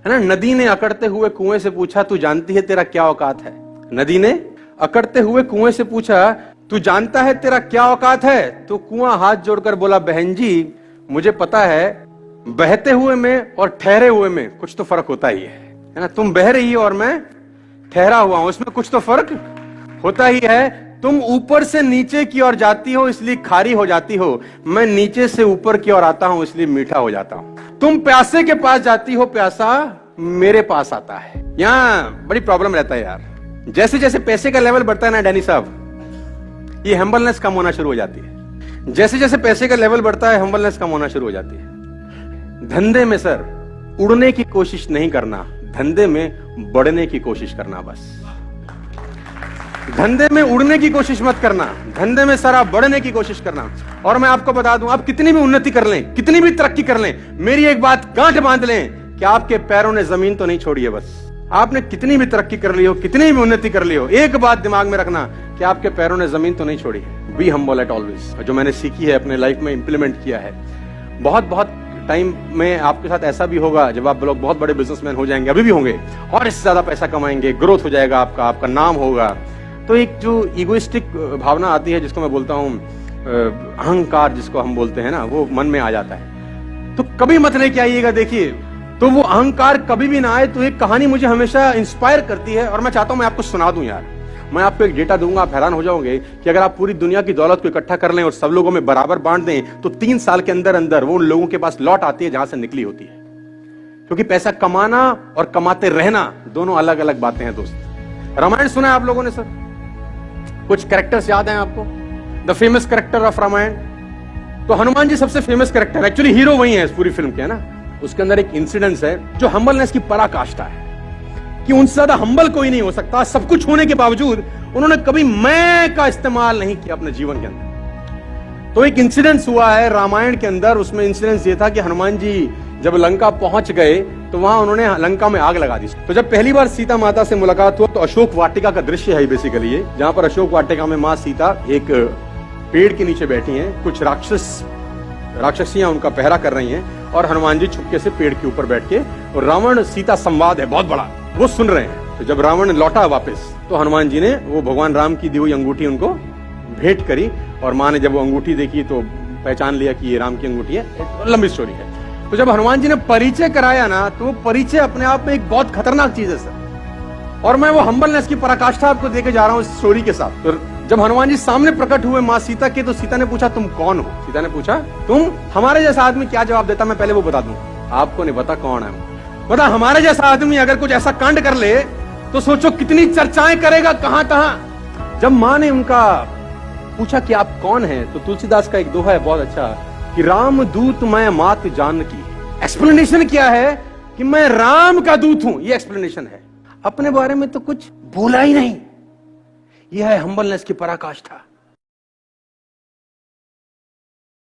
है ना। नदी ने अकड़ते हुए कुएं से पूछा, तू जानती है तेरा क्या औकात है। नदी ने अकड़ते हुए कुएं से पूछा, तू जानता है तेरा क्या औकात है। तो कुआं हाथ जोड़कर बोला, बहन जी मुझे पता है, बहते हुए में और ठहरे हुए में कुछ तो फर्क होता ही है ना। तुम बह रही हो और मैं ठहरा हुआ हूं, उसमें कुछ तो फर्क होता ही है। तुम ऊपर से नीचे की ओर जाती हो इसलिए खारी हो जाती हो, मैं नीचे से ऊपर की ओर आता हूं इसलिए मीठा हो जाता हूं। तुम प्यासे के पास जाती हो, प्यासा मेरे पास आता है। यहां बड़ी प्रॉब्लम रहता है यार। जैसे जैसे पैसे का लेवल बढ़ता है ना डैनी साहब, ये हम्बलनेस कम होना शुरू हो जाती है। जैसे जैसे पैसे का लेवल बढ़ता है हम्बलनेस कम होना शुरू हो जाती है। धंधे में सर उड़ने की कोशिश नहीं करना, धंधे में बढ़ने की कोशिश करना। बस धंधे में उड़ने की कोशिश मत करना, धंधे में सर आप बढ़ने की कोशिश करना। और मैं आपको बता दूं, आप कितनी भी उन्नति कर लें, कितनी भी तरक्की कर लें, मेरी एक बात गांठ बांध लें कि आपके पैरों ने जमीन तो नहीं छोड़ी है। बस आपने कितनी भी तरक्की कर ली हो, कितनी भी उन्नति कर ली हो, एक बात दिमाग में रखना कि आपके पैरों ने जमीन तो नहीं छोड़ी है। बी हम्बल एट ऑलवेज, जो मैंने सीखी है अपने लाइफ में इंप्लीमेंट किया है। बहुत बहुत टाइम में आपके साथ ऐसा भी होगा जब आप लोग बहुत बड़े बिजनेसमैन हो जाएंगे, अभी भी होंगे, और इससे ज्यादा पैसा कमाएंगे, ग्रोथ हो जाएगा आपका, आपका नाम होगा, तो एक जो इगोइस्टिक भावना आती है जिसको मैं बोलता हूं अहंकार जिसको हम बोलते हैं ना, वो मन में आ जाता है। तो कभी मत लेके आइएगा। देखिए, तो वो अहंकार कभी भी ना आए। तो एक कहानी मुझे हमेशा इंस्पायर करती है और मैं चाहता हूं मैं आपको सुना दूं यार। मैं आपको एक डेटा दूंगा, आप हैरान हो जाओगे कि अगर आप पूरी दुनिया की दौलत को इकट्ठा कर लें और सब लोगों में बराबर बांट दें तो 3 साल के अंदर अंदर वो उन लोगों के पास लौट आती है जहां से निकली होती है। क्योंकि पैसा कमाना और कमाते रहना दोनों अलग अलग बातें हैं दोस्त। रामायण सुना है आप लोगों ने सर? कुछ कैरेक्टर्स याद हैं आपको? The famous character of Ramayana. तो हनुमान जी सबसे फेमस कैरेक्टर, एक्चुअली हीरो वही है इस पूरी फिल्म के, है ना। उसके अंदर एक इंसिडेंस है जो हम्बलनेस की पराकाष्ठा है कि उनसे ज्यादा हम्बल कोई नहीं हो सकता। सब कुछ होने के बावजूद उन्होंने कभी मैं का इस्तेमाल नहीं किया अपने जीवन के अंदर। तो एक इंसिडेंस हुआ है रामायण के अंदर। उसमें इंसिडेंस ये था कि हनुमान जी जब लंका पहुंच गए तो वहां उन्होंने लंका में आग लगा दी। तो जब पहली बार सीता माता से मुलाकात हुआ तो अशोक वाटिका का दृश्य है बेसिकली ये, जहां पर अशोक वाटिका में मां सीता एक पेड़ के नीचे बैठी हैं, कुछ राक्षसियां उनका पहरा कर रही हैं और हनुमान जी छुपके से पेड़ के ऊपर बैठ के, और रावण सीता संवाद है बहुत बड़ा, वो सुन रहे हैं। तो जब रावण लौटा वापस तो हनुमान जी ने वो भगवान राम की दी हुई अंगूठी उनको भेंट करी, और मां ने जब वो अंगूठी देखी तो पहचान लिया कि ये राम की अंगूठी है। लंबी स्टोरी है। तो जब हनुमान जी ने परिचय कराया ना, तो वो परिचय अपने आप में एक बहुत खतरनाक चीज है सर। और मैं वो हम्बलनेस की पराकाष्ठा आपको देके जा रहा हूं इस स्टोरी के साथ। तो जब हनुमान जी सामने प्रकट हुए मां सीता के, तो सीता ने पूछा तुम कौन हो? सीता ने पूछा तुम हमारे जैसा आदमी क्या जवाब देता, मैं पहले वो बता दूं, आपको नहीं पता कौन है। बता, हमारे जैसा आदमी अगर कुछ ऐसा कांड कर ले तो सोचो कितनी चर्चाएं करेगा, कहां कहां। जब मां ने उनका पूछा कि आप कौन हैं, तो तुलसीदास का एक दोहा है बहुत अच्छा कि राम दूत मैं मात जानकी। एक्सप्लेनेशन क्या है कि मैं राम का दूत हूं, ये एक्सप्लेनेशन है। अपने बारे में तो कुछ बोला ही नहीं। यह है हम्बलनेस की पराकाष्ठा।